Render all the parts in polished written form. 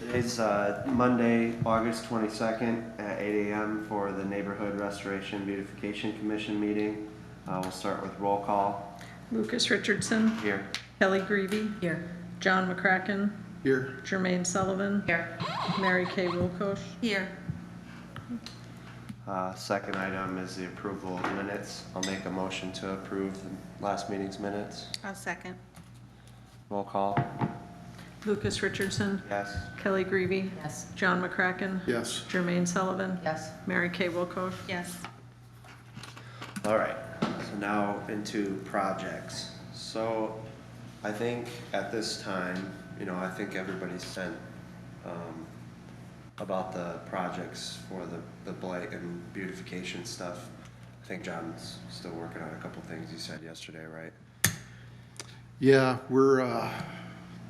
Today's Monday, August 22nd at 8 a.m. for the Neighborhood Restoration Beautification Commission meeting. We'll start with roll call. Lucas Richardson. Here. Kelly Greavy. Here. John McCracken. Here. Jermaine Sullivan. Here. Mary Kay Wilkosh. Here. Second item is the approval of minutes. I'll make a motion to approve the last meeting's minutes. I'll second. Roll call. Lucas Richardson. Yes. Kelly Greavy. Yes. John McCracken. Yes. Jermaine Sullivan. Yes. Mary Kay Wilkosh. Yes. All right, so now into projects. So I think at this time, I think everybody's sent about the projects for the blight and beautification stuff. I think John's still working on a couple things he said yesterday, right? Yeah,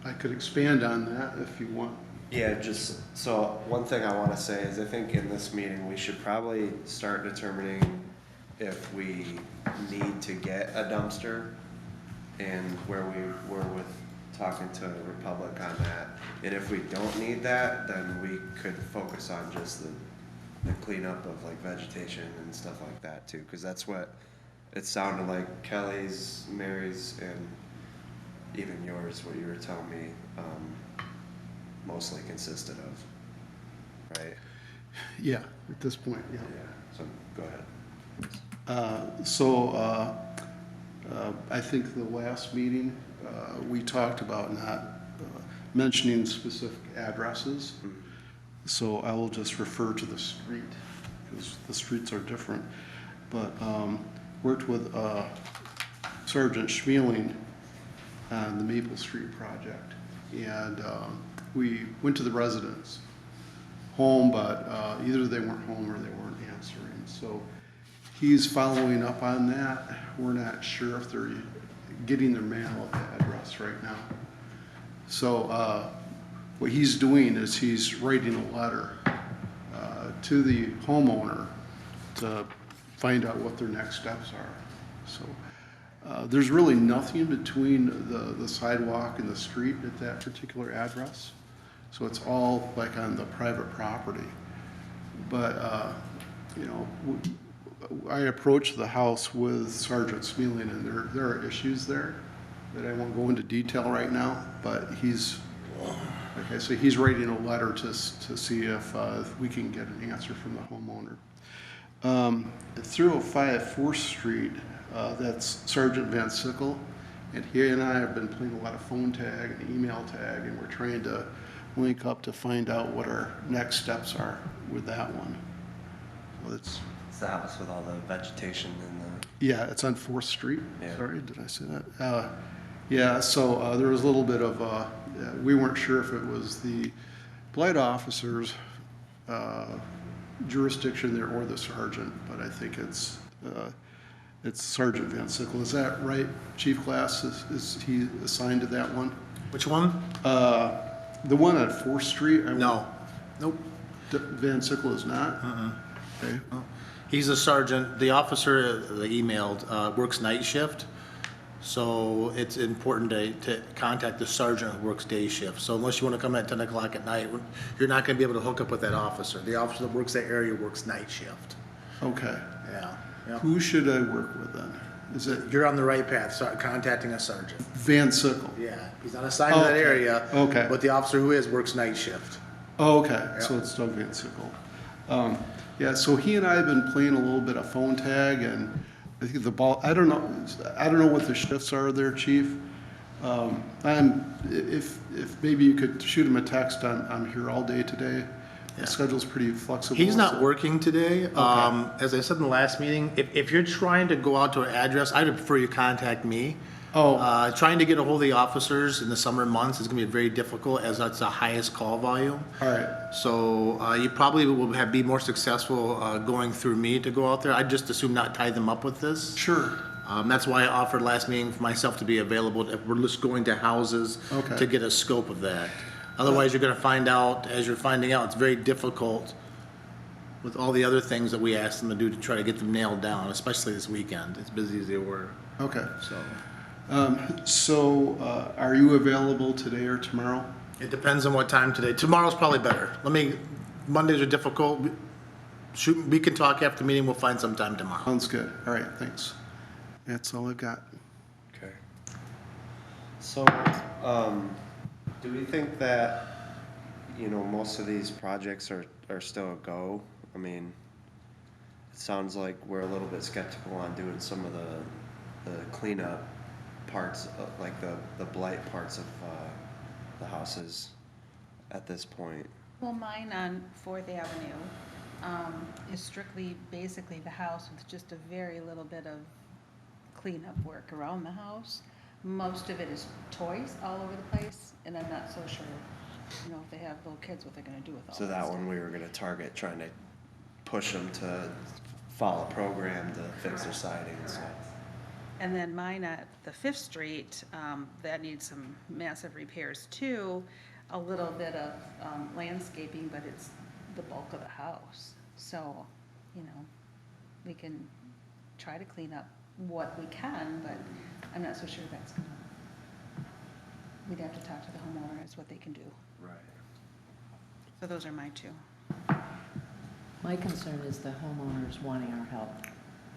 I could expand on that if you want. Yeah, just, so one thing I want to say is I think in this meeting, we should probably start determining if we need to get a dumpster and where we were with talking to Republic on that. And if we don't need that, then we could focus on just the cleanup of like vegetation and stuff like that too. Cause that's what it sounded like Kelly's, Mary's, and even yours, what you were telling me, mostly consisted of, right? Yeah, at this point, yeah. Yeah, so go ahead. I think the last meeting, we talked about not mentioning specific addresses. Mm-hmm. So I will just refer to the street, because the streets are different. But worked with Sergeant Schmeling on the Maple Street project. And we went to the residents' home, but either they weren't home or they weren't answering. So he's following up on that. We're not sure if they're getting their mail at the address right now. So what he's doing is he's writing a letter to the homeowner to find out what their next steps are. So there's really nothing between the sidewalk and the street at that particular address. So it's all like on the private property. But, I approached the house with Sergeant Smealing, and there are issues there that I won't go into detail right now, but he's, like I say, he's writing a letter to see if we can get an answer from the homeowner. Through 5 4th Street, that's Sergeant Van Sickle, and he and I have been playing a lot of phone tag and email tag, and we're trying to link up to find out what our next steps are with that one. So it's The house with all the vegetation and the... Yeah, it's on 4th Street. Yeah. Sorry, did I say that? Yeah, so there was a little bit of, we weren't sure if it was the blight officer's jurisdiction there or the sergeant, but I think it's Sergeant Van Sickle. Is that right, Chief Glass? Is he assigned to that one? Which one? The one on 4th Street? No. Nope. Van Sickle is not? Okay. He's a sergeant. The officer that emailed works night shift, so it's important to contact the sergeant who works day shift. So unless you want to come at 10 o'clock at night, you're not going to be able to hook up with that officer. The officer that works that area works night shift. Okay. Yeah. Yep. Who should I work with then? Is it You're on the right path. Start contacting a sergeant. Van Sickle? Yeah. He's not assigned to that Okay. area. Okay. But the officer who is works night shift. Oh, okay, so Yep. it's Doug Van Sickle. Yeah, so he and I have been playing a little bit of phone tag, and I think the ball, I don't know what the shifts are there, Chief. If maybe you could shoot him a text, I'm here all day today. Yeah. The schedule's pretty flexible. He's not so- working today. As I said in the last meeting, if you're trying to go out to an address, I'd prefer you contact me. Oh, Trying to get a hold of the officers in the summer months is gonna be very difficult as that's the highest call volume. all right, So you probably will be more successful going through me to go out there. I'd just assume not tie them up with this. sure, That's why I offered last meeting for myself to be available if we're just going to houses Okay. to get a scope of that. Otherwise, you're gonna find out, as you're finding out, it's very difficult with all the other things that we asked them to do to try to get them nailed down, especially this weekend, as busy as they were, okay. so. Are you available today or tomorrow? It depends on what time today. Tomorrow's probably better. Mondays are difficult. Shoot, we can talk after the meeting. We'll find some time tomorrow. Sounds good. All right, thanks. That's all I've got. Okay. So, do we think that, most of these projects are still a go? I mean, it sounds like we're a little bit skeptical on doing some of the cleanup parts, like the blight parts of the houses at this point. Well, mine on Fourth Avenue is strictly, basically the house with just a very little bit of cleanup work around the house. Most of it is toys all over the place, and I'm not so sure, if they have little kids, what they're gonna do with all So that that stuff. one we were gonna target, trying to push them to follow a program to fix their siding and stuff. And then mine at the Fifth Street, that needs some massive repairs too. A little bit of landscaping, but it's the bulk of the house. So, we can try to clean up what we can, but I'm not so sure that's gonna, we'd have to talk to the homeowners, what they can do. Right. So those are my two. My concern is the homeowners wanting our help.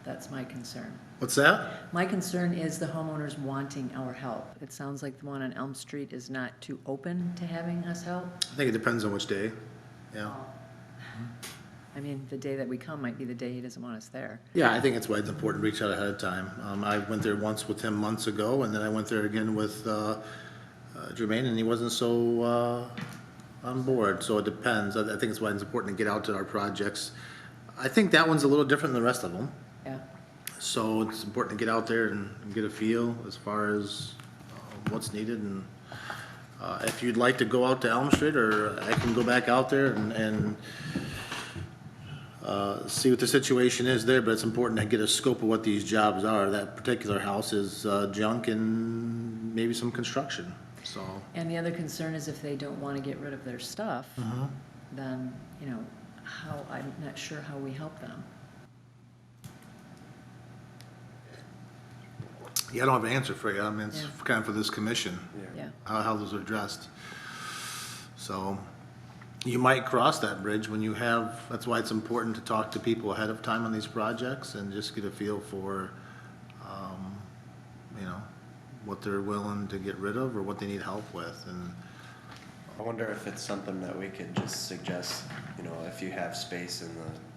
That's my concern. What's that? My concern is the homeowners wanting our help. It sounds like the one on Elm Street is not too open to having us help. I think it depends on which day. Yeah. I mean, the day that we come might be the day he doesn't want us there. Yeah, I think it's why it's important to reach out ahead of time. I went there once with him months ago, and then I went there again with Jermaine, and he wasn't so on board. So it depends. I think it's why it's important to get out to our projects. I think that one's a little different than the rest of them. Yeah. So it's important to get out there and get a feel as far as what's needed. And if you'd like to go out to Elm Street, or I can go back out there and see what the situation is there, but it's important to get a scope of what these jobs are. That particular house is junk and maybe some construction, so. And the other concern is if they don't want to get rid of their stuff, then, I'm not sure how we help them. Yeah, I don't have an answer for you. I mean, it's Yeah. kind of for this commission, Yeah. how those are addressed. So, you might cross that bridge when you have, that's why it's important to talk to people ahead of time on these projects and just get a feel for, what they're willing to get rid of or what they need help with. And I wonder if it's something that we could just suggest, if you have space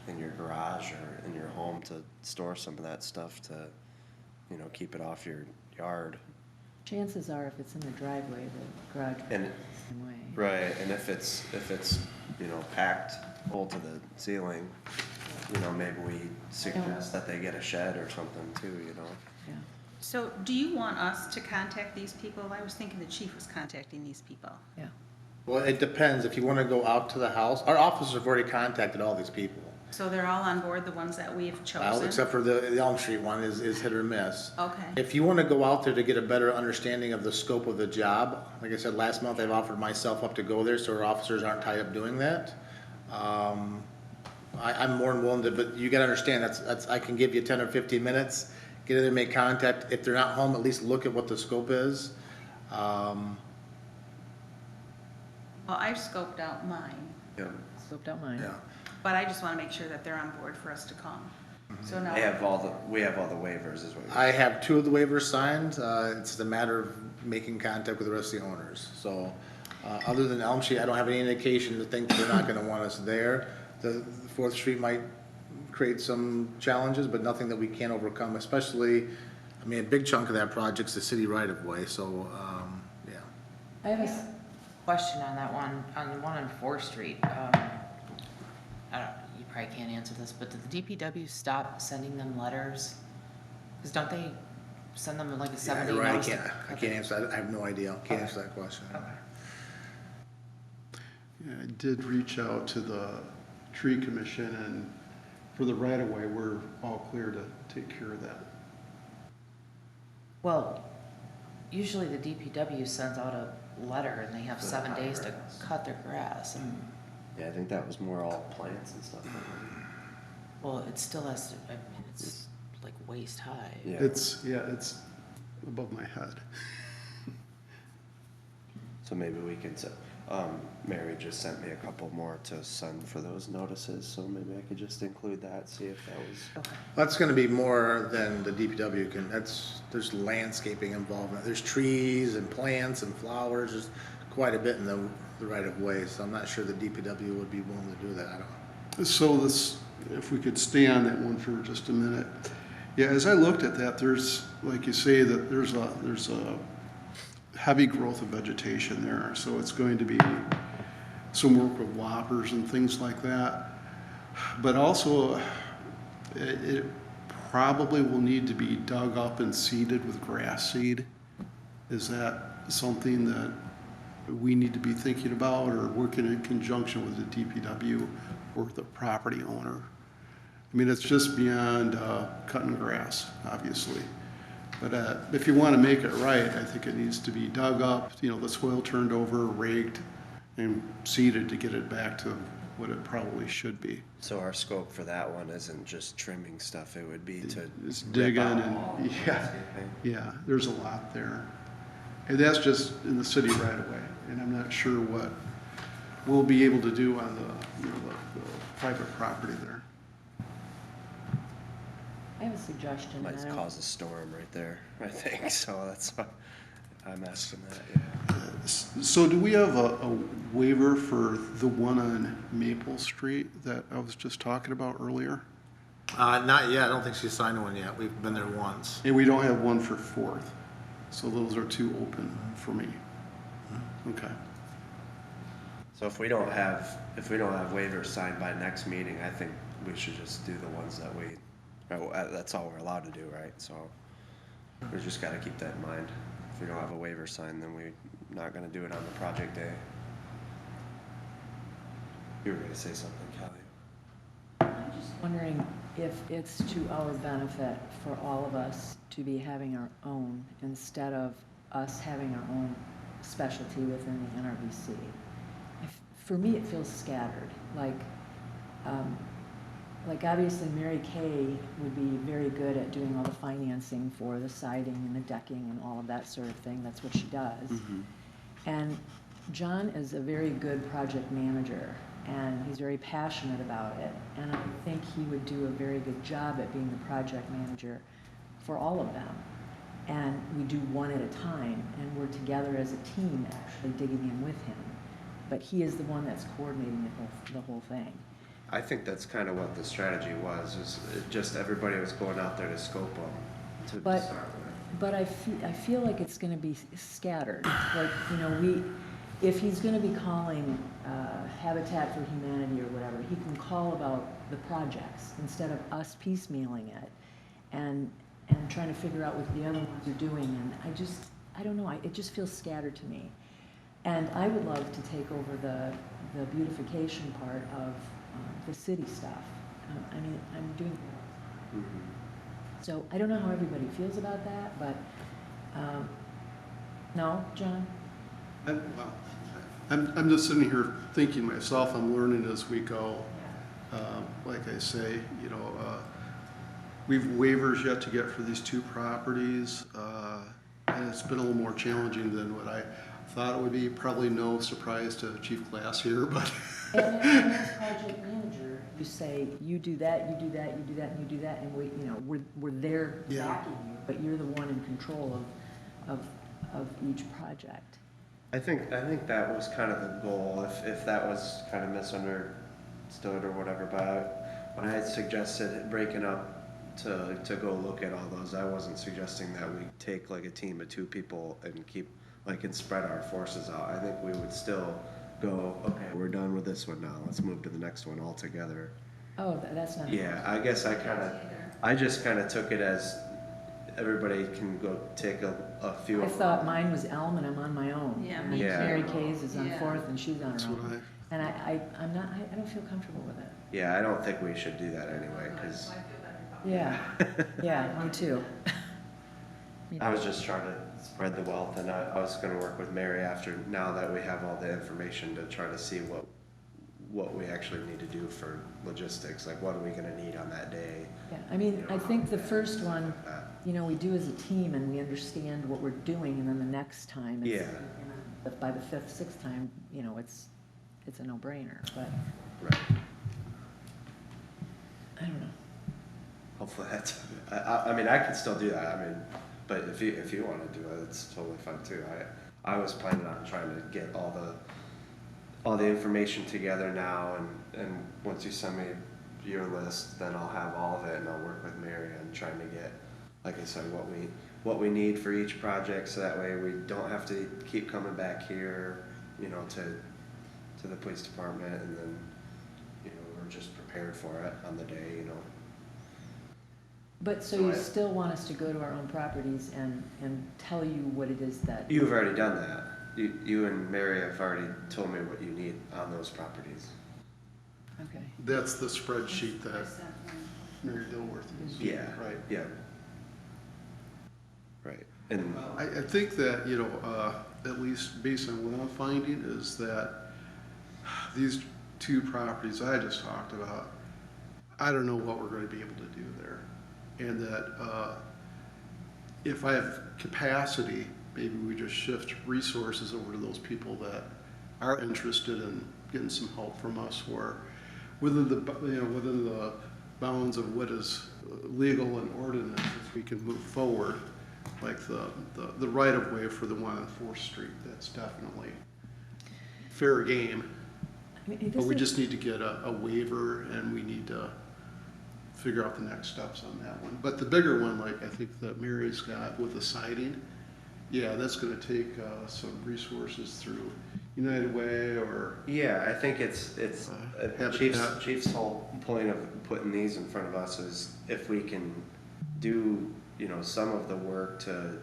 in your garage or in your home to store some of that stuff to, keep it off your yard. Chances are, if it's in the driveway, the garage will And, be the same way. right, and if it's, packed full to the ceiling, maybe we suggest that they get a shed or something too, Yeah. So do you want us to contact these people? I was thinking the chief was contacting these people. Yeah. well, it depends. If you want to go out to the house, our officers have already contacted all these people. So they're all on board, the ones that we've Well, chosen? except for the Elm Street one is hit or miss. Okay. If you want to go out there to get a better understanding of the scope of the job, like I said, last month I've offered myself up to go there so our officers aren't tied up doing that. I'm more than willing to, but you gotta understand, that's, I can give you 10 or 15 minutes, get in there, make contact. If they're not home, at least look at what the scope is. Well, I've scoped out mine, Yeah. Scoped out mine. Yeah. but I just want to make sure that they're on board for us to come. So now, We have all the waivers is what you're I have 2 of the waivers signed. It's a matter of making contact with the rest of the owners. So, other than Elm Street, I don't have any indication to think they're not gonna want us there. The Fourth Street might create some challenges, but nothing that we can't overcome, especially, a big chunk of that project's the city right of way, so, yeah. I have a, Question on that one, on the one on 4th Street. I don't, you probably can't answer this, but did the DPW stop sending them letters? Because don't they send them like a 7-day You're right, notice? I can't answer that. I have no idea. Can't answer that question. Okay. Yeah, I did reach out to the tree commission, and for the right-of-way, we're all clear to take care of that. Well, usually the DPW sends out a letter and they have For 7 the days to grass. cut their grass. And, Yeah, I think that was more all plants and stuff. well, it still has to, it's like waist high. Yeah. It's above my head. So maybe we could, Mary just sent me a couple more to send for those notices, so maybe I could just include that, see if that was. That's gonna be more than the DPW can, there's landscaping involved, there's trees and plants and flowers, there's quite a bit in the right of way, so I'm not sure the DPW would be willing to do that, I don't know. So this, if we could stay on that one for just a minute. Yeah, as I looked at that, there's, like you say, that there's a heavy growth of vegetation there, so it's going to be some work with whoppers and things like that. But also, it probably will need to be dug up and seeded with grass seed. Is that something that we need to be thinking about or working in conjunction with the DPW or the property owner? I mean, it's just beyond cutting grass, obviously. But if you want to make it right, I think it needs to be dug up, you know, the soil turned over, raked, and seeded to get it back to what it probably should be. So our scope for that one isn't just trimming stuff, it would be to. It's rip digging out and, all the yeah, landscaping. yeah, there's a lot there. And that's just in the city right away, and I'm not sure what we'll be able to do on the, you know, the private property there. I have a suggestion. Might and I don't- cause a storm right there, I think, so that's why I'm asking that, yeah. So do we have a waiver for the one on Maple Street that I was just talking about earlier? Not yet, I don't think she's signed one yet, we've been there once. And we don't have one for Fourth, so those are two open for me. Okay. So if we don't have waivers signed by next meeting, I think we should just do the ones that we, that's all we're allowed to do, right? So we just gotta keep that in mind. If we don't have a waiver signed, then we're not gonna do it on the project day. You were gonna say something, Kelly? I'm just wondering if it's to our benefit for all of us to be having our own instead of us having our own specialty within the NRVC. For me, it feels scattered, like obviously Mary Kay would be very good at doing all the financing for the siding and the decking and all of that sort of thing. That's what she does. And John is a very good project manager, and he's very passionate about it. And I think he would do a very good job at being the project manager for all of them. And we do one at a time, and we're together as a team actually digging in with him. But he is the one that's coordinating the whole thing. I think that's kind of what the strategy was, is it just everybody was going out there to scope them to But- start with. But I feel like it's gonna be scattered. Like, you know, if he's gonna be calling Habitat for Humanity or whatever, he can call about the projects instead of us piecemealing it and trying to figure out what the other ones are doing. And I don't know, it just feels scattered to me. And I would love to take over the beautification part of the city stuff. I mean, I'm doing. So I don't know how everybody feels about that, but, no, John? I'm just sitting here thinking myself, I'm learning as we go. Like I say, you know, we've waivers yet to get for these two properties, and it's been a little more challenging than what I thought it would be. Probably no surprise to Chief Glass here, but. And as project manager, you say, you do that, you do that, you do that, and you do that, and we're there Yeah. backing you, but you're the one in control of each project. I think that was kind of the goal, if that was kind of misunderstood or whatever, but when I had suggested breaking up to go look at all those, I wasn't suggesting that we take like a team of 2 people and keep, and spread our forces out. I think we would still go, okay, we're done with this one now, let's move to the next one all together. Oh, that's not. Yeah, I guess I just kind of took it as everybody can go take a few I of them. thought mine was Elm and I'm on my own. Yeah, And me Yeah. Mary Kay's is on Yeah. Fourth and she's on That's her what own. And I'm not, I don't feel comfortable with it. Yeah, I don't think we should do that anyway, because Yeah, yeah, me too. Me I was too. just trying to spread the wealth, and I was gonna work with Mary after, now that we have all the information, to try to see what we actually need to do for logistics, like what are we gonna need on that day? Yeah, I mean, You know, I think the first one, that. you know, we do as a team and we understand what we're doing, and then the next time it's, Yeah. you know, But by the fifth, sixth time, you know, it's a no-brainer, but Right. I don't know. Hopefully that's, I mean, I could still do that, I mean, but if you wanna do it, it's totally fine too. I was planning on trying to get all the information together now, and once you send me your list, then I'll have all of it, and I'll work with Mary on trying to get, like I said, what we need for each project, so that way we don't have to keep coming back here, you know, to the police department, and then, you know, we're just prepared for it on the day, you know. But so So you I- still want us to go to our own properties and tell you what it is that, You've already done that. You and Mary have already told me what you need on those properties. okay. That's the spreadsheet I that sent one. Mary Dilworth used. Yeah. Right. Yeah. Right. And I think that, you know, at least based on what I'm finding, is that these two properties I just talked about, I don't know what we're gonna be able to do there. And that, if I have capacity, maybe we just shift resources over to those people that are interested in getting some help from us, or within the bounds of what is legal and ordinance, if we can move forward, like the right of way for the one on 4th Street, that's definitely fair game. I mean, But this we is- just need to get a waiver, and we need to figure out the next steps on that one. But the bigger one, like I think that Mary's got with the siding, yeah, that's gonna take some resources through United Way or, yeah, I think it's Habitat. Chief's whole point of putting these in front of us is if we can do, you know, some of the work to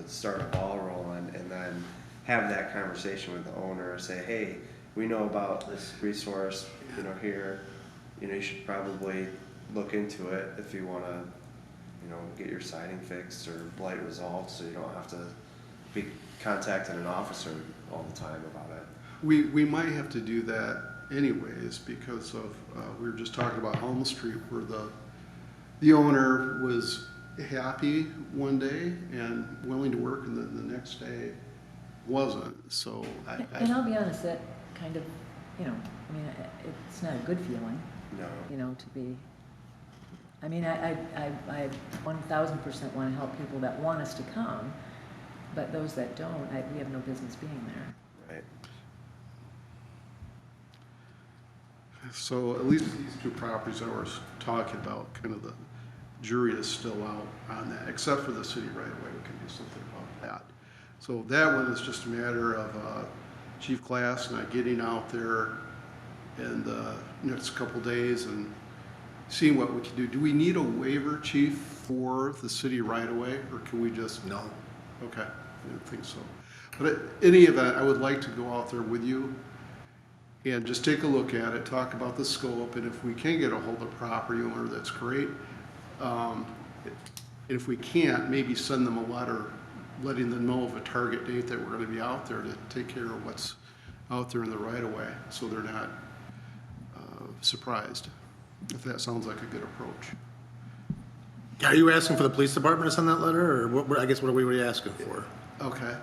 start a ball rolling, and then have that conversation with the owner, say, hey, we know about this resource, you know, here, you know, you should probably look into it if you wanna, you know, get your siding fixed or blight resolved, so you don't have to be contacting an officer all the time about it. we might have to do that anyways, because of, we were just talking about Elm Street, where the owner was happy one day and willing to work, and then the next day wasn't, so And I'll be honest, that kind of, you know, I mean, it's not a good feeling, No. you know, to be, I mean, I 1000% want to help people that want us to come, but those that don't, we have no business being there. Right. So at least these two properties I was talking about, kind of the jury is still out on that, except for the city right away, we can do something about that. So that one is just a matter of Chief Glass and I getting out there in the next couple days and seeing what we can do. Do we need a waiver, Chief, for the city right away, or can we just? No. Okay, I didn't think so. But at any event, I would like to go out there with you and just take a look at it, talk about the scope, and if we can get a hold of the property owner, that's great. If we can't, maybe send them a letter letting them know of a target date that we're gonna be out there to take care of what's out there in the right of way, so they're not surprised, if that sounds like a good approach. Are you asking for the police department to send that letter, or what, I guess what are we asking for? Okay,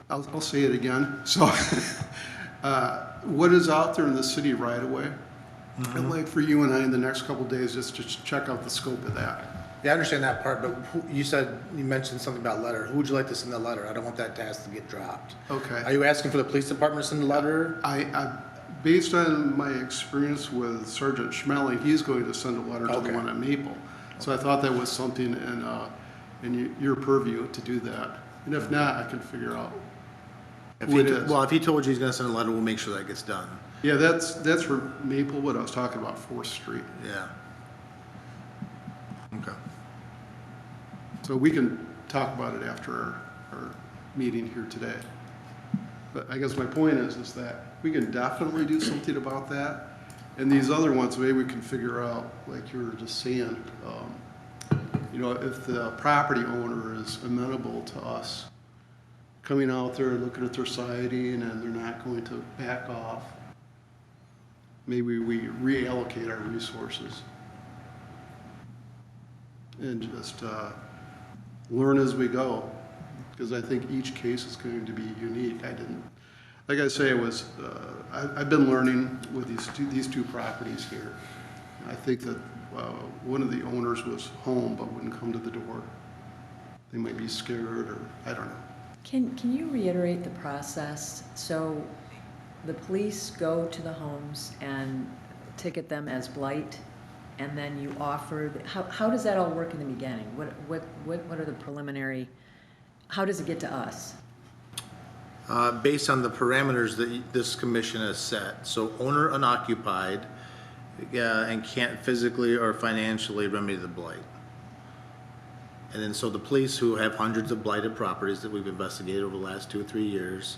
I'll say it again. So, what is out there in the city right away? I'd like for you and I in the next couple of days just to check out the scope of that. Yeah, I understand that part, but you mentioned something about letter. Who would you like to send the letter? I don't want that task to get dropped. Okay. Are you asking for the police department to send the letter? Based on my experience with Sergeant Schmeling, he's going to send a letter to Okay. the one at Maple. So I thought that was something in your purview to do that. And if not, I can figure out who it is. Well, if he told you he's gonna send a letter, we'll make sure that gets done. Yeah, that's for Maplewood. I was talking about 4th Street. Yeah. Okay. So we can talk about it after our meeting here today. But I guess my point is that we can definitely do something about that. And these other ones, maybe we can figure out, like you were just saying, you know, if the property owner is amenable to us coming out there, looking at their siding, and they're not going to back off, maybe we reallocate our resources and just learn as we go, because I think each case is going to be unique. I didn't like I say, I've been learning with these two properties here. I think that one of the owners was home but wouldn't come to the door. They might be scared, or I don't know. Can you reiterate the process? So the police go to the homes and ticket them as blight, and then you offer, how does that all work in the beginning? What are the preliminary, how does it get to us? Based on the parameters that this commission has set, so owner unoccupied, and can't physically or financially remedy the blight. And then so the police, who have hundreds of blighted properties that we've investigated over the last 2 or 3 years,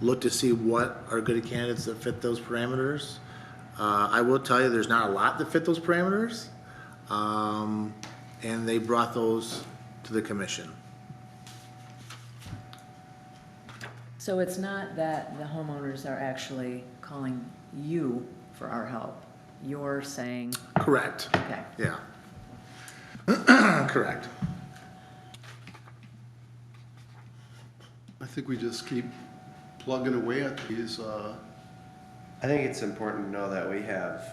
look to see what are good candidates that fit those parameters. I will tell you, there's not a lot that fit those parameters, and they brought those to the commission. So it's not that the homeowners are actually calling you for our help. You're saying, Correct. okay. Yeah. Correct. I think we just keep plugging away at these. I think it's important to know that we have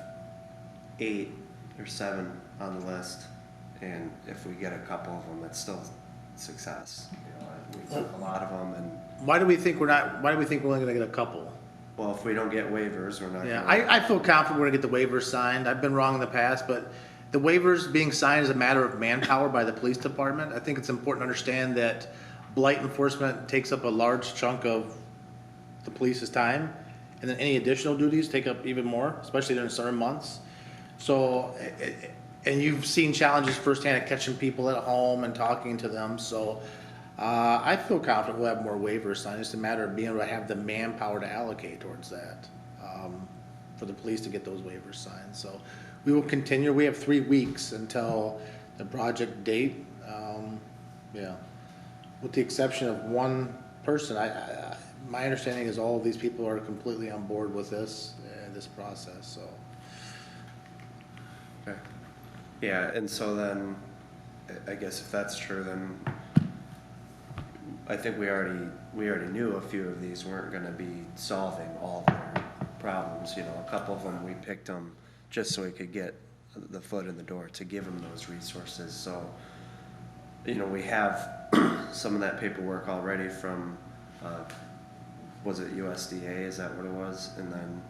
8 or 7 on the list, and if we get a couple of them, it's still success. You know, we took a lot of them, and Why do we think we're only gonna get a couple? well, if we don't get waivers, we're not. Yeah, gonna- I feel confident we're gonna get the waivers signed. I've been wrong in the past, but the waivers being signed is a matter of manpower by the police department. I think it's important to understand that blight enforcement takes up a large chunk of the police's time, and then any additional duties take up even more, especially during summer months. So, and you've seen challenges firsthand at catching people at home and talking to them, so I feel confident we'll have more waivers signed. It's a matter of being able to have the manpower to allocate towards that, for the police to get those waivers signed. So we will continue. We have 3 weeks until the project date. Yeah, with the exception of one person, my understanding is all of these people are completely on board with this process. So Okay. Yeah, and so then, I guess if that's true, then I think we already knew a few of these weren't gonna be solving all their problems, you know, a couple of them, we picked them just so we could get the foot in the door to give them those resources, so, you know, we have some of that paperwork already from, was it USDA, is that what it was? And then,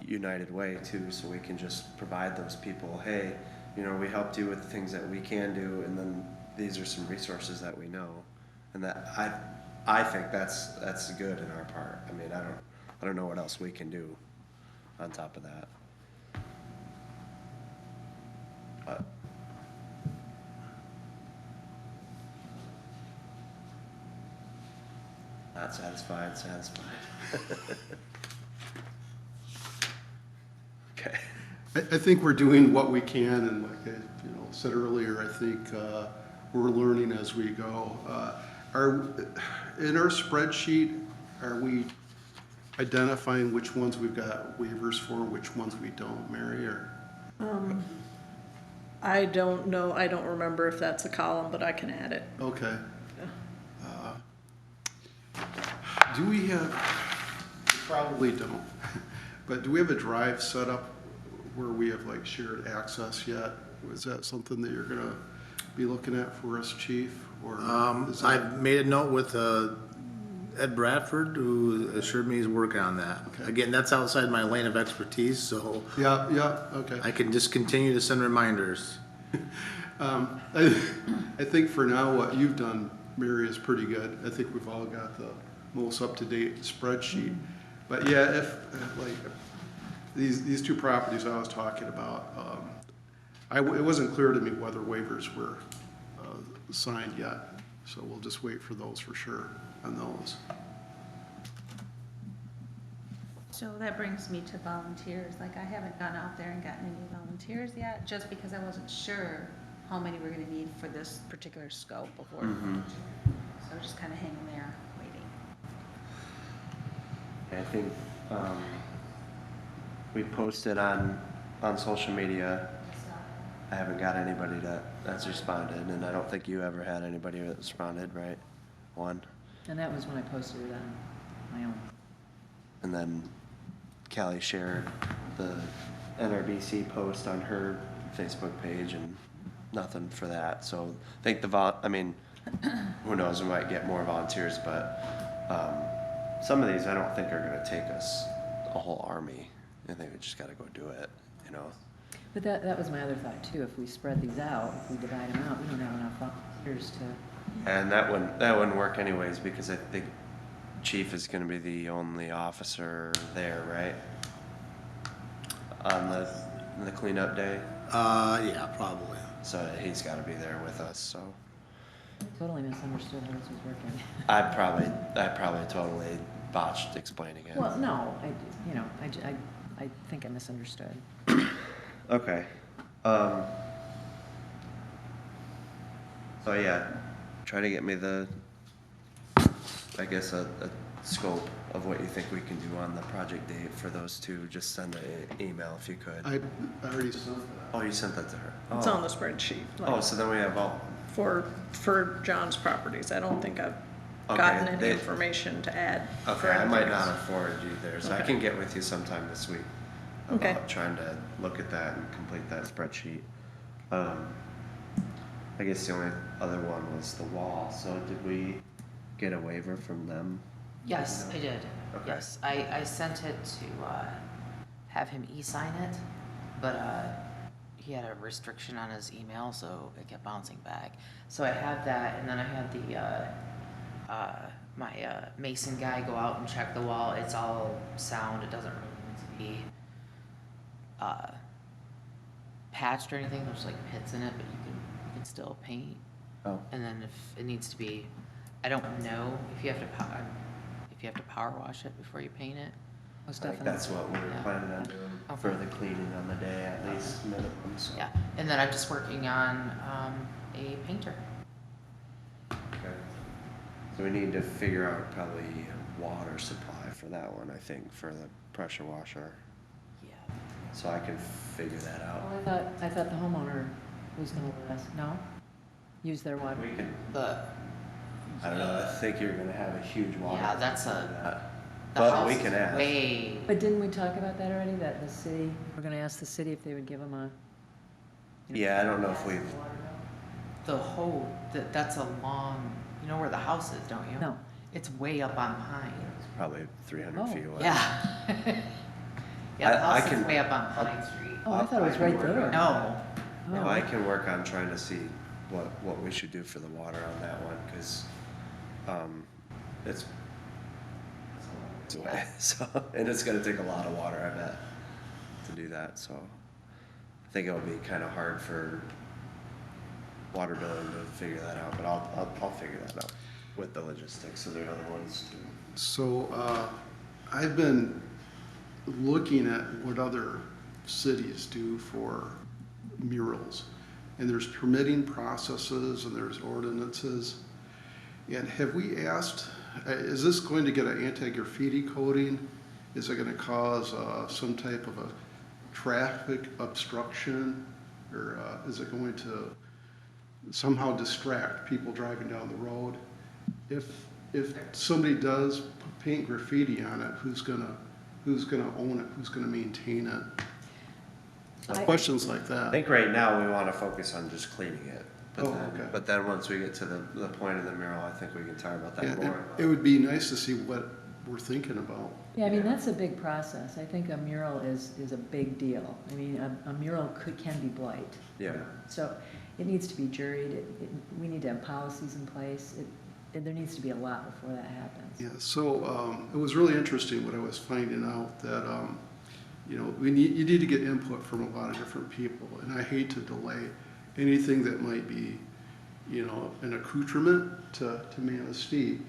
United Way too, so we can just provide those people, hey, you know, we helped you with the things that we can do, and then these are some resources that we know. And that, I think that's good in our part. I mean, I don't know what else we can do on top of that. But not satisfied. Okay. I think we're doing what we can, and like I said earlier, I think we're learning as we go. In our spreadsheet, are we identifying which ones we've got waivers for, which ones we don't, Mary, or? I don't know, I don't remember if that's a column, but I can add it. Okay. Do we have, we probably don't, but do we have a drive set up where we have like shared access yet? Is that something that you're gonna be looking at for us, chief? Or is that- I've made a note with Ed Bradford, who assured me he's working on that. Okay. Again, that's outside my lane of expertise, so Yeah, okay. I can just continue to send reminders. I think for now, what you've done, Mary, is pretty good. I think we've all got the most up-to-date spreadsheet. But yeah, if, like, these 2 properties I was talking about, it wasn't clear to me whether waivers were signed yet. So we'll just wait for those for sure on those. So that brings me to volunteers. Like, I haven't gone out there and gotten any volunteers yet, just because I wasn't sure how many we're gonna need for this particular scope of work. So just kinda hanging there, waiting. I think, we posted on social media. I haven't got anybody that's responded, and I don't think you ever had anybody that responded, right? One? And that was when I posted it on my own. And then Callie shared the NRBC post on her Facebook page and nothing for that. So I think I mean, who knows, we might get more volunteers, but some of these I don't think are gonna take us a whole army. I think we just gotta go do it, you know? But that was my other thought too, if we spread these out, if we divide them out, we don't have enough volunteers to. And that wouldn't work anyways, because I think Chief is gonna be the only officer there, right? On the cleanup day, Yeah, probably. so he's gotta be there with us, so. Totally misunderstood how this was working. I probably totally botched explaining it. Well, no, I think I misunderstood. Okay. So yeah, try to get me I guess a scope of what you think we can do on the project date for those two. Just send an email if you could. I already sent that. Oh, you sent that to her? It's on the spreadsheet, Oh, like, so then we have all. for John's properties. I don't think I've Okay, gotten any they- information to add. Okay, for I might anything not else. have forwarded you theirs. I Okay. can get with you sometime this week Okay. about trying to look at that and complete that spreadsheet. I guess the only other one was the wall. So did we get a waiver from them? Yes, I did. Okay. Yes, I sent it to have him e-sign it, but he had a restriction on his email, so it kept bouncing back. So I have that, and then I had my mason guy go out and check the wall. It's all sound. It doesn't really need to be patched or anything. There's like pits in it, but you can still paint. Oh. And then if it needs to be, I don't know if you have to power wash it before you paint it. Most I think definitely. that's what we were Yeah. planning on doing for the cleaning on the day at least minimum. So. Yeah, and then I'm just working on a painter. Okay. So we need to figure out probably a water supply for that one. I think for the pressure washer. Yeah. So I can figure that out. Well, I thought the homeowner was gonna let us, no? Use their water. We can. The I don't know. I think you're gonna have a huge water. Yeah, that's bill a- for that. the But house we is can ask. way. But didn't we talk about that already, that the city, we're gonna ask the city if they would give them a. Yeah, I don't know if we've. The whole that's a long. You know where the house is, don't you? No. It's way up on Pine. Probably 300 Oh. feet away. Yeah. Yeah, the I house can- is way up on Pine Street. Oh, I thought it was right there. No. No, Oh. I can work on trying to see what we should do for the water on that one, because it's a long ways away, so, and it's gonna take a lot of water, I bet, to do that, so. I think it'll be kinda hard for water billing to figure that out, but I'll figure that out with the logistics, so there are other ones too. So, I've been looking at what other cities do for murals. And there's permitting processes and there's ordinances. And have we asked, is this going to get an anti-graffiti coating? Is it gonna cause some type of a traffic obstruction? Or is it going to somehow distract people driving down the road? If somebody does paint graffiti on it, who's gonna own it? Who's gonna maintain it? Questions like I that. think right now we wanna focus on just cleaning it. But Oh, then- okay. But then once we get to the point of the mural, I think we can talk about Yeah, that more. it would be nice to see what we're thinking about. Yeah, I mean, that's a big process. I think a mural is a big deal. I mean, a mural can be blight. Yeah. So it needs to be juried, we need to have policies in place. There needs to be a lot before that happens. Yeah, so it was really interesting what I was finding out that, you know, you need to get input from a lot of different people. And I hate to delay anything that might be, you know, an accoutrement to Manistee.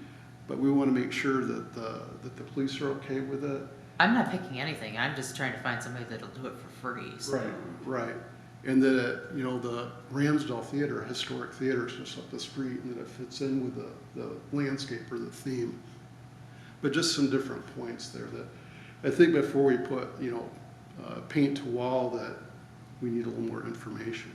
But we want to make sure that the police are okay with it. I'm not picking anything. I'm just trying to find somebody that'll do it for free. So. Right. And that, you know, the Ramsdale Theater, historic theater, is just up the street, and that it fits in with the landscape or the theme. But just some different points there that I think before we put, you know, paint to wall, that we need a little more information.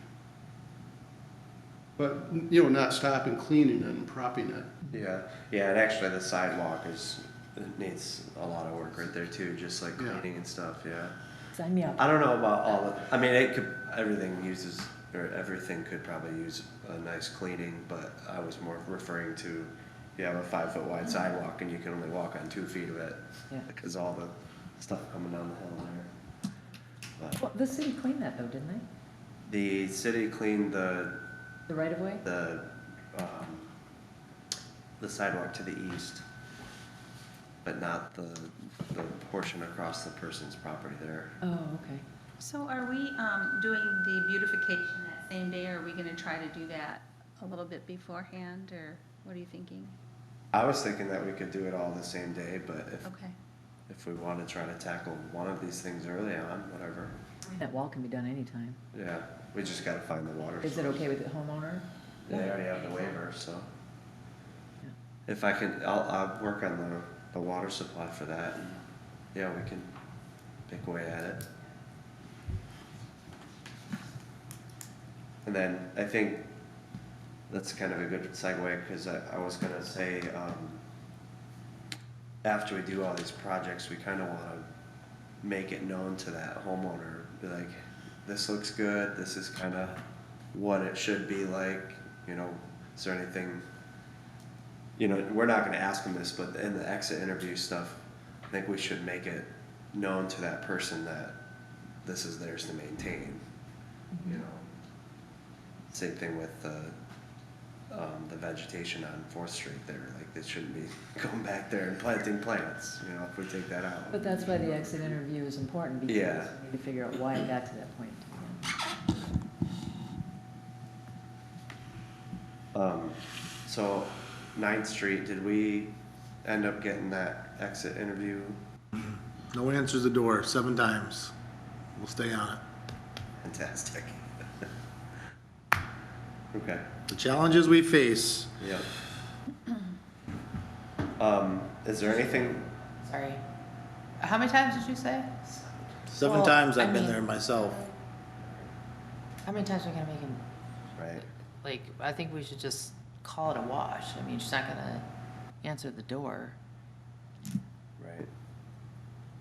But, you know, not stopping cleaning it and propping it. Yeah, and actually the sidewalk is it needs a lot of work right there too, just like Yeah. cleaning and stuff, yeah. Sign me up. I don't know about all of, I mean, everything could probably use a nice cleaning, but I was more referring to, you have a 5 foot wide sidewalk and you can only walk on 2 feet of it. Yeah. Because all the stuff coming down the hill there. But Well, the city cleaned that though, didn't they? the city cleaned The right of way? the sidewalk to the east, but not the portion across the person's property there. Oh, okay. So are we doing the beautification that same day, or are we gonna try to do that a little bit beforehand, or what are you thinking? I was thinking that we could do it all the same day, but Okay. if we want to try to tackle one of these things early on, whatever. That wall can be done anytime. Yeah, we just gotta find the water. Is it okay with the homeowner? They already have the waiver, so. Yeah. If I can, I'll work on the water supply for that, and, yeah, we can pick away at it. And then, I think that's kind of a good segue, cause I was gonna say, after we do all these projects, we kinda wanna make it known to that homeowner, be like, this looks good, this is kinda what it should be like, you know, is there anything, you know, we're not gonna ask them this, but in the exit interview stuff, I think we should make it known to that person that this is theirs to maintain, you know. Same thing with the vegetation on 4th Street there, like they shouldn't be going back there and planting plants, you know, if we take that out. But that's why the exit interview is important, because Yeah. we need to figure out why it got to that point. So 9th Street, did we end up getting that exit interview? No answers the door 7 times. We'll stay on it. Fantastic. Okay, The challenges we face. yep. Is there anything, Sorry. How many times did you say? 7 Well, times I I've been mean- there myself. How many times are we gonna make him, right, like, I think we should just call it a wash. I mean, she's not gonna answer the door. right.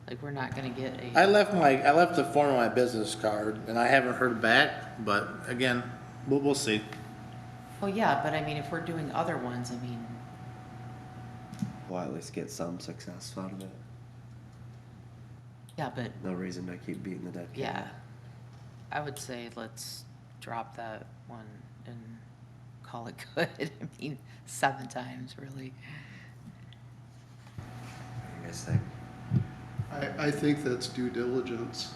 Like, we're not gonna get I a, left the form of my business card and I haven't heard back, but again, we'll see. well, yeah, but I mean, if we're doing other ones, I mean, We'll at least get some success out of it. yeah, but, No reason to keep beating the dead cat. yeah. I would say let's drop that one and call it good. I mean, 7 times, really. What do you guys think? I think that's due diligence.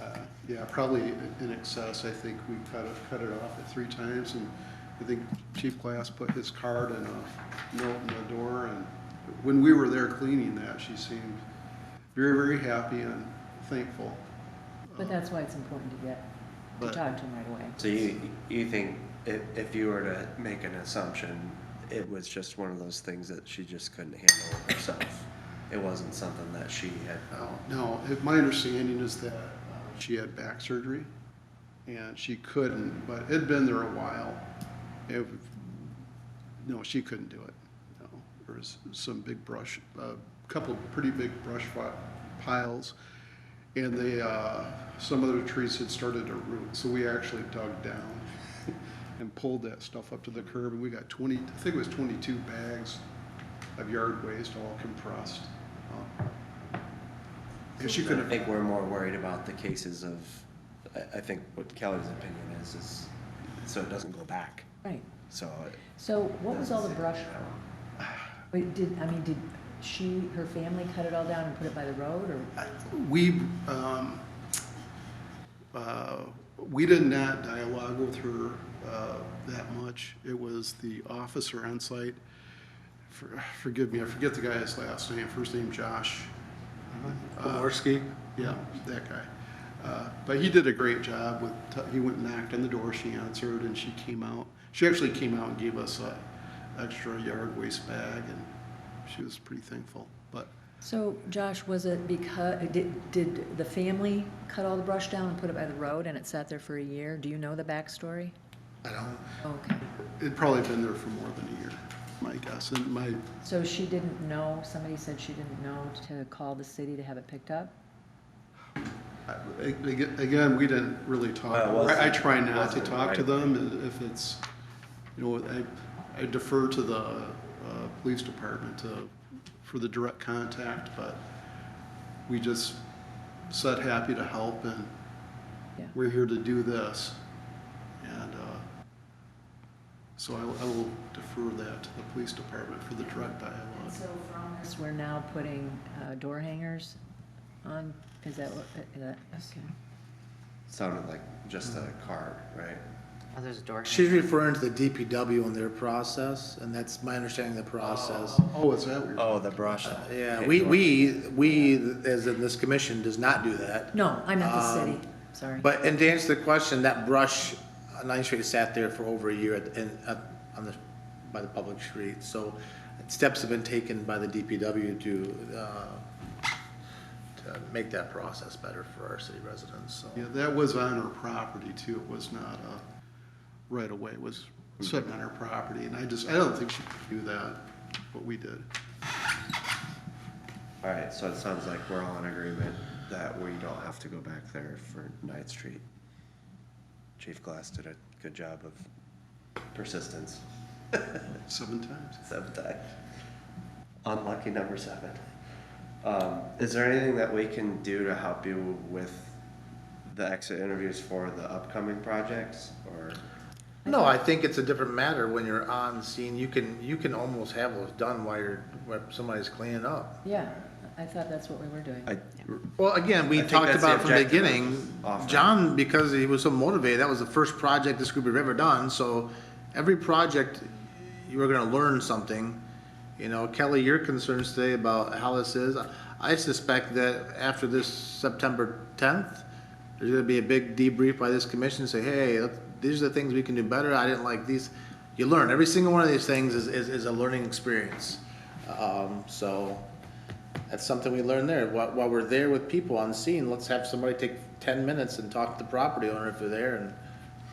Yeah. Yeah, probably in excess. I think we cut it off at 3 times, and I think Chief Glass put his card and a note in the door, and when we were there cleaning that, she seemed very, very happy and thankful. But that's why it's important to But- talk to him right away. So you think if you were to make an assumption, it was just one of those things that she just couldn't handle herself? It wasn't something that she had, No, my understanding is that she had back surgery, and she couldn't, but it'd been there a while. No, she couldn't do it. No, there was some big brush, a couple of pretty big brush piles, and some of the trees had started to root, so we actually dug down and pulled that stuff up to the curb, and we got 20, I think it was 22 bags of yard waste all compressed. And she could I have, think we're more worried about the cases of, I think what Kelly's opinion is so it doesn't go back. Right. So, So what was all the brush for? Wait, did her family cut it all down and put it by the road, or? we did not dialogue with her that much. It was the officer on site. Forgive me, I forget the guy's last name, first name Josh. Pomorski? Yeah, that guy. But he did a great job with, he went and knocked on the door, she answered, and she came out. She actually came out and gave us a extra yard waste bag, and she was pretty thankful, but. So Josh, was it because, did the family cut all the brush down and put it by the road and it sat there for a year? Do you know the backstory? I don't. Okay. It'd probably been there for more than a year. my guess, and my, So she didn't know, somebody said she didn't know to call the city to have it picked up? again, we didn't really talk. Well, it wasn't- I try not to wasn't talk to right them if it's, you know, I defer to the police department for the direct contact, but we just said happy to help, and Yeah. we're here to do this. And so I will defer that to the police department for the direct dialogue. So from this, we're now putting door hangers on, is that what, okay. Sounded like just a card, right? Oh, there's a door. She's referring to the DPW and their process, and that's my understanding of the process. Oh, is that what you're? Oh, the brush. Yeah, we, as in this commission, does not do that. No, I meant the city, sorry. But, and to answer the question, that brush on 9th Street sat there for over a year by the public street. So steps have been taken by the DPW to make that process better for our city residents, so. Yeah, that was on our property too. It was not right away. It was sitting on our property, and I don't think she could do that, what we did. All right, so it sounds like we're all in agreement that we don't have to go back there for 9th Street. Chief Glass did a good job of persistence. 7 times. 7 times. Unlucky number 7. Is there anything that we can do to help you with the exit interviews for the upcoming projects, or? No, I think it's a different matter when you're on scene. You can almost have those done while somebody's cleaning up. Yeah, I thought that's what we were doing. Well, again, we I think talked that's the about from the objective of beginning, offering. John, because he was so motivated, that was the first project this group had ever done, so every project, you were gonna learn something. You know, Kelly, your concerns today about how this is, I suspect that after this September 10th, there's gonna be a big debrief by this commission, say, hey, these are the things we can do better, I didn't like these. You learn, every single one of these things is a learning experience. So, that's something we learned there. While we're there with people on scene, let's have somebody take 10 minutes and talk to the property owner if they're there and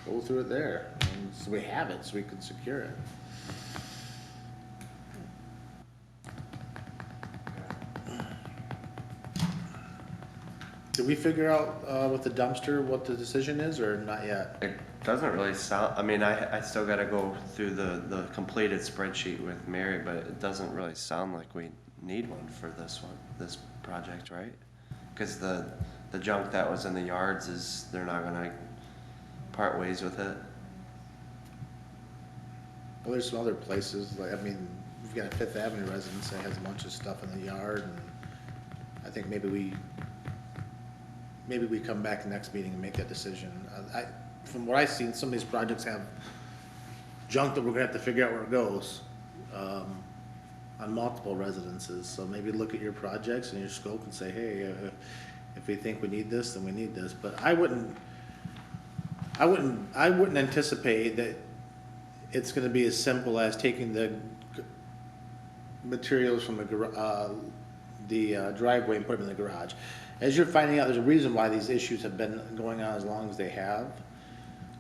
go through it there. And so we have it, so we can secure it. Did we figure out with the dumpster what the decision is, or not yet? It doesn't really sound, I mean, I still gotta go through the completed spreadsheet with Mary, but it doesn't really sound like we need one for this project, right? Cause the junk that was in the yards they're not gonna part ways with it. Well, there's some other places, like, I mean, we've got a Fifth Avenue residence that has a bunch of stuff in the yard, and I think maybe we come back the next meeting and make that decision. From what I've seen, some of these projects have junk that we're gonna have to figure out where it goes, on multiple residences, so maybe look at your projects and your scope and say, hey, if we think we need this, then we need this, but I wouldn't anticipate that it's gonna be as simple as taking the materials from the driveway and putting them in the garage. As you're finding out, there's a reason why these issues have been going on as long as they have.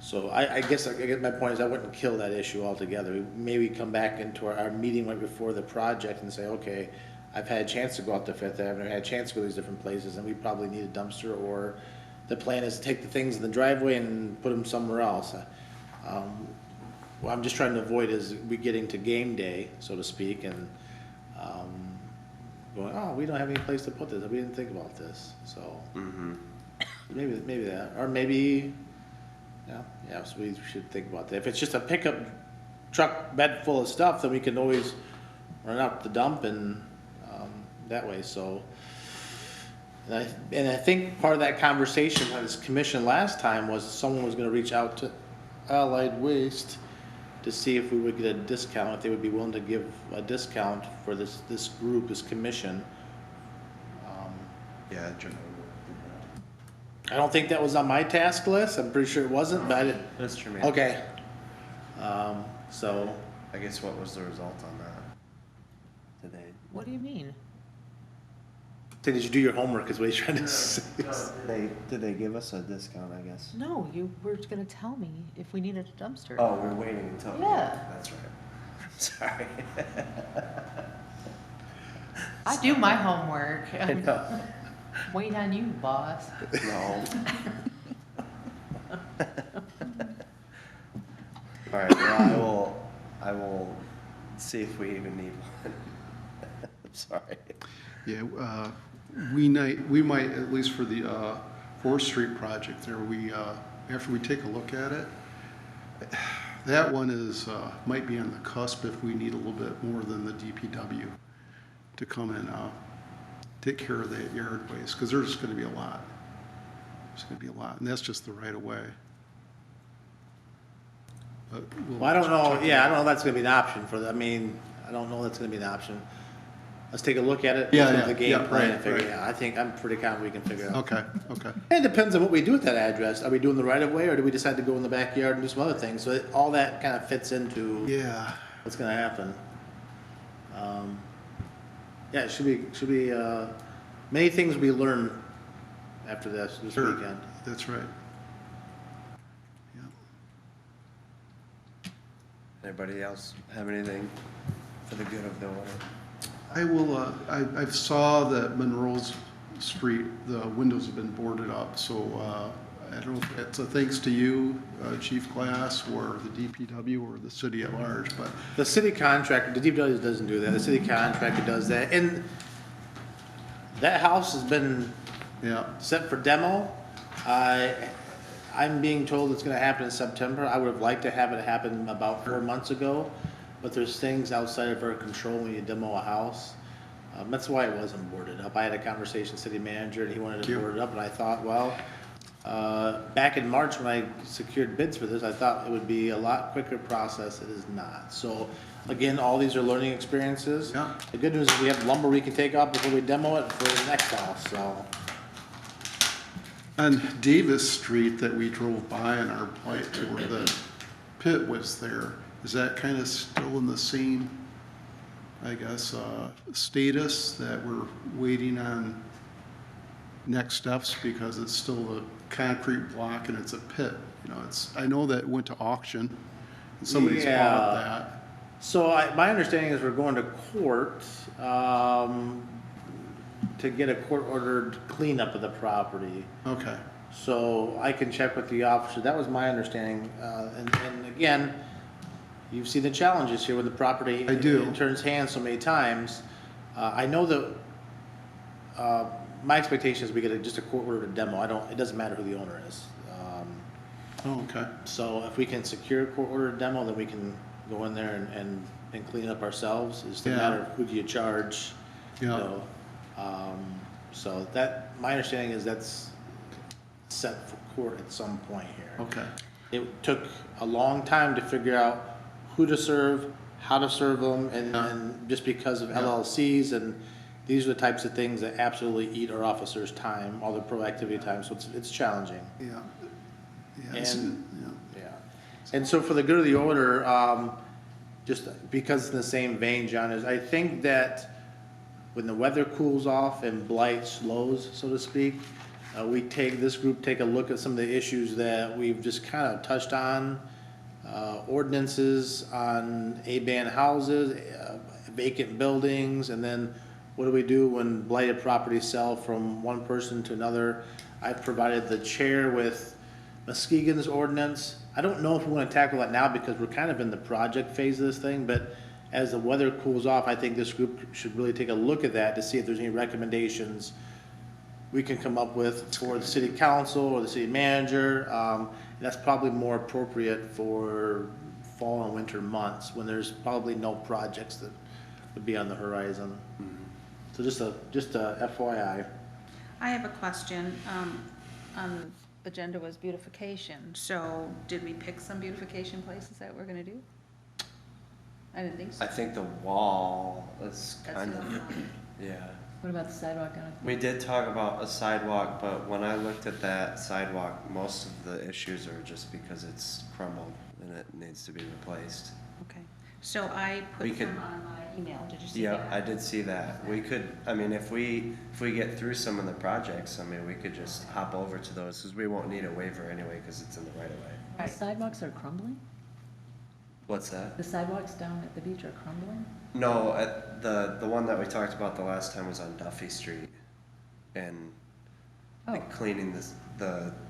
So I guess my point is I wouldn't kill that issue altogether. Maybe come back into our meeting right before the project and say, okay, I've had a chance to go out to Fifth Avenue, I've had a chance to go to these different places, and we probably need a dumpster, or the plan is to take the things in the driveway and put them somewhere else. What I'm just trying to avoid is we getting to game day, so to speak, and going, oh, we don't have any place to put this, we didn't think about this, so. Maybe that, or maybe, yeah, so we should think about that. If it's just a pickup truck bed full of stuff, then we can always run out the dump and, that way, so. And I think part of that conversation on this commission last time was someone was gonna reach out to Allied Waste to see if we would get a discount, if they would be willing to give a discount for this group, this commission. Yeah, I don't think that was on my task list, I'm pretty sure it wasn't, but I didn't. that's true, man. Okay. So, I guess what was the result on that? Did they? What do you mean? did you do your homework is what he's trying to say. Did they give us a discount, I guess? No, you were gonna tell me if we needed a dumpster. Oh, we're waiting until. Yeah. That's right. Sorry. I do my homework. I know. Wait on you, boss. No. All right, well, I will see if we even need one. I'm sorry. Yeah, we might, at least for the 4th Street project there, after we take a look at it, that one is, might be on the cusp if we need a little bit more than the DPW to come and take care of that yard waste, because there's going to be a lot. There's going to be a lot, and that's just the right of way. But we'll Well, I don't know, check it yeah, I out. don't know if that's gonna be an option for, I mean, I don't know if that's gonna be an option. Let's take a look at it. Yeah, let's look at yeah, the game yeah, plan right, and figure it right. out. I think, I'm pretty confident we can figure it out. Okay, okay. And it depends on what we do with that address. Are we doing the right of way, or do we decide to go in the backyard and do some other things? So all that kind of fits into Yeah, what's gonna happen. Yeah, it should be, many things we learn after this sure, weekend. that's right. Yeah. Anybody else have anything for the good of the order? I will, I saw that Monroe's Street, the windows have been boarded up, so I don't know if it's a thanks to you, Chief Glass, or the DPW, or the city at large, but The city contractor, the DPW doesn't do that, the city contractor does that, and that house has been yeah, set for demo. I'm being told it's gonna happen in September. I would have liked to have it happen about 4 months ago, but there's things outside of our control when you demo a house. That's why it wasn't boarded up. I had a conversation with city manager, and he wanted to Cute. board it up, and I thought, well, back in March when I secured bids for this, I thought it would be a lot quicker process. It is not. So, again, all these are learning experiences. Yeah. The good news is we have lumber we can take off before we demo it for the next house, so. on Davis Street that we drove by in our plight to where the pit was there, is that kind of still in the same, I guess, status that we're waiting on next steps because it's still a concrete block and it's a pit? You know, I know that it went to auction and somebody's bought Yeah. that. So my understanding is we're going to court, to get a court-ordered cleanup of the property. Okay, So I can check with the officer, that was my understanding, and again, you've seen the challenges here with the property. I do. It turns hands so many times. I know that, my expectation is we get just a court-ordered demo, it doesn't matter who the owner is. oh, okay, So if we can secure a court-ordered demo, then we can go in there and clean it up ourselves. It's just a Yeah. matter of who do you charge, you Yeah. know. So that, my understanding is that's set for court at some point here. okay, It took a long time to figure out who to serve, how to serve them, and just because of Yeah. LLCs, and these are the types of things that absolutely eat our officers' time, all their proactivity time, so it's challenging. yeah. Yeah, it's- And- yeah. Yeah, and so for the good of the order, just because it's in the same vein, John, is I think that when the weather cools off and blight slows, so to speak, this group take a look at some of the issues that we've just kind of touched on. Ordinances on A-band houses, vacant buildings, and then what do we do when blighted properties sell from one person to another? I've provided the chair with Muskegon's ordinance. I don't know if we want to tackle that now because we're kind of in the project phase of this thing, but as the weather cools off, I think this group should really take a look at that to see if there's any recommendations we can come up with for the city council or the city manager. That's probably more appropriate for fall and winter months when there's probably no projects that would be on the horizon. So just a FYI. I have a question. On the agenda was beautification. So did we pick some beautification places that we're gonna do? I didn't think so. I think the wall is That's kind the of, only one. yeah. What about the sidewalk on? We did talk about a sidewalk, but when I looked at that sidewalk, most of the issues are just because it's crumbled and it needs to be replaced. Okay, so I We put could- them on my email. Did you see Yeah, that? I did see that. We could, I mean, if we get through some of the projects, I mean, we could just hop over to those, because we won't need a waiver anyway, because it's in the right of way. The sidewalks are crumbling? What's that? The sidewalks down at the beach are crumbling? No, the one that we talked about the last time was on Duffy Street, and like Oh. cleaning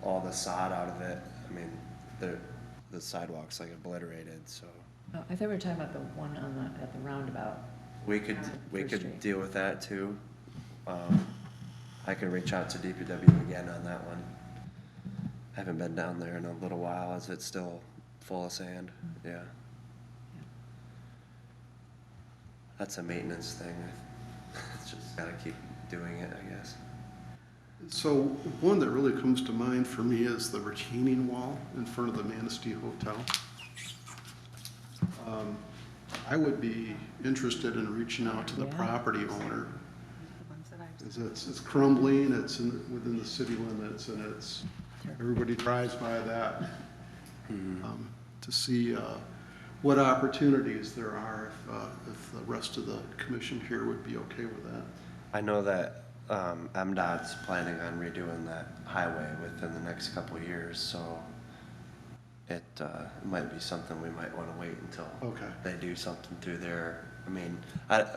all the sod out of it. I mean, the sidewalk's like obliterated, so Oh, I thought we were talking about the one at the roundabout. we could First Street. deal with that too. I can reach out to DPW again on that one. I haven't been down there in a little while. Is it still full of sand? Yeah. That's a maintenance thing. It's just gotta keep doing it, I guess. So one that really comes to mind for me is the retaining wall in front of the Manistee Hotel. I would be interested in reaching out to the Yeah. property owner. The ones that I've 'Cause it's crumbling, it's within the city limits, and everybody drives by that. To see what opportunities there are if the rest of the commission here would be okay with that. I know that MDOT's planning on redoing that highway within the next couple of years, so it might be something we might want to wait until Okay. they do something through there. I mean,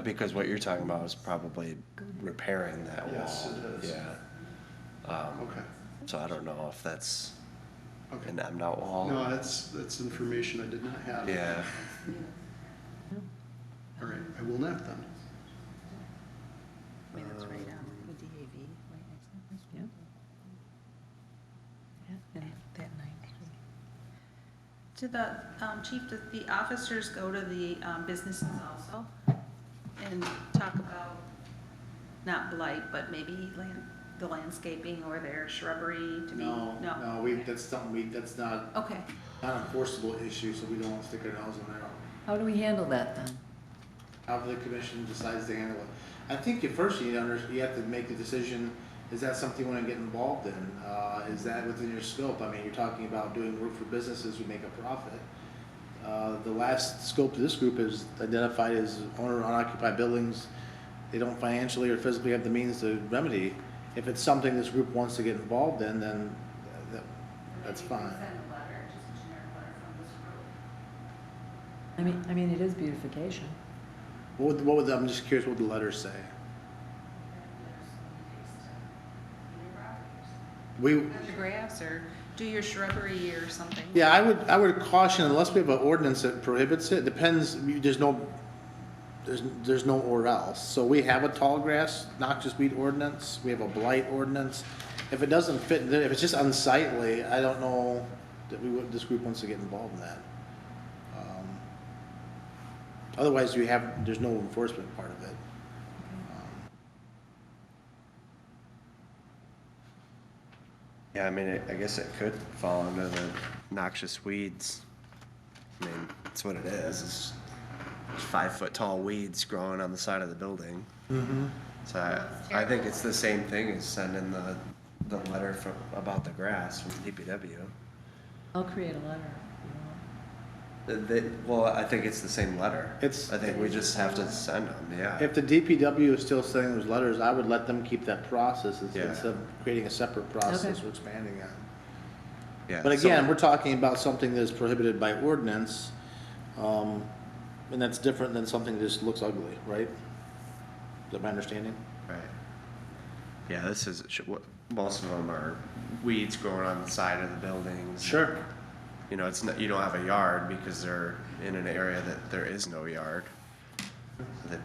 because what you're talking about is probably repairing that wall. Yes, it is. Yeah. Okay. So I don't know if that's Okay. an MDOT wall. No, that's information I did not have. Yeah. All right, I will not then. I mean, it's right on the DAV, right next to it. Yeah. And that 9. To the, chief, does the officers go to the, businesses also? And talk about, not blight, but maybe the landscaping or their shrubbery to be? No, that's something that's not Okay, an enforceable issue, so we don't want to stick our nose in there. How do we handle that then? However the commission decides to handle it. I think at first you have to make the decision, is that something you want to get involved in? Is that within your scope? I mean, you're talking about doing work for businesses who make a profit. The last scope of this group is identified as owner unoccupied buildings. They don't financially or physically have the means to remedy. If it's something this group wants to get involved in, then that's fine. I mean, it is beautification. What would, I'm just curious what the letters say. We, cut your grass or do your shrubbery or something. yeah, I would caution, unless we have an ordinance that prohibits it, depends, there's no or else. So we have a tall grass noxious weed ordinance, we have a blight ordinance. If it doesn't fit, if it's just unsightly, I don't know that this group wants to get involved in that. Otherwise, there's no enforcement part of it. Yeah, I mean, I guess it could fall under the noxious weeds. I mean, that's what it is. It's 5-foot tall weeds growing on the side of the building. So I think it's the same thing as sending the letter about the grass from DPW. I'll create a letter if you want. Well, I think it's the same letter. I think we just have to send them, yeah. If the DPW is still sending those letters, I would let them keep that process Yeah. instead of creating a separate process Okay. or expanding on. Yeah, But so- again, we're talking about something that is prohibited by ordinance, and that's different than something that just looks ugly, right? Is that my understanding? Right. Yeah, most of them are weeds growing on the side of the buildings. Sure. You know, it's not, you don't have a yard because they're in an area that there is no yard. So they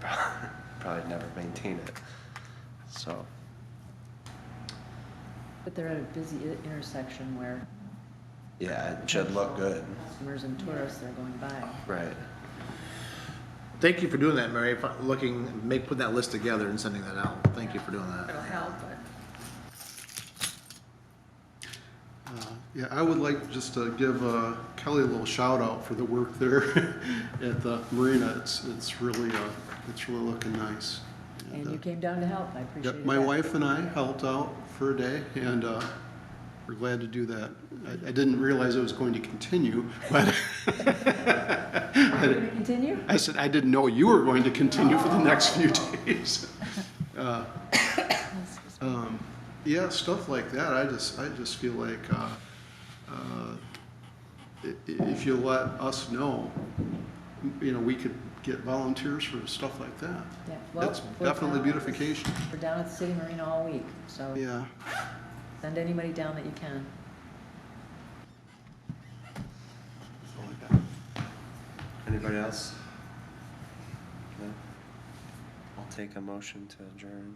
probably never maintain it. So, But they're at a busy intersection where yeah, it should look good. customers and tourists are going by. Right. Thank you for doing that, Mary, putting that list together and sending that out. Thank you for doing that. It'll help, but. Yeah, I would like just to give Kelly a little shout out for the work there at the marina. It's really looking nice. And you came down to help, I appreciate Yep, it. my wife and I helped out for a day, and we're glad to do that. I didn't realize it was going to continue, but Are we gonna continue? I said I didn't know you were going to continue for the next few days. Yeah, stuff like that. I just feel like if you let us know, we could get volunteers for stuff like that. Yeah, well, That's we're definitely down- beautification. We're down at the City Marina all week, so Yeah. send anybody down that you can. That's all I got. Anybody else? No? I'll take a motion to adjourn.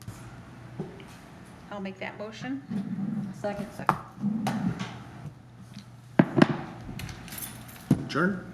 I'll make that motion. Second. Adjourn?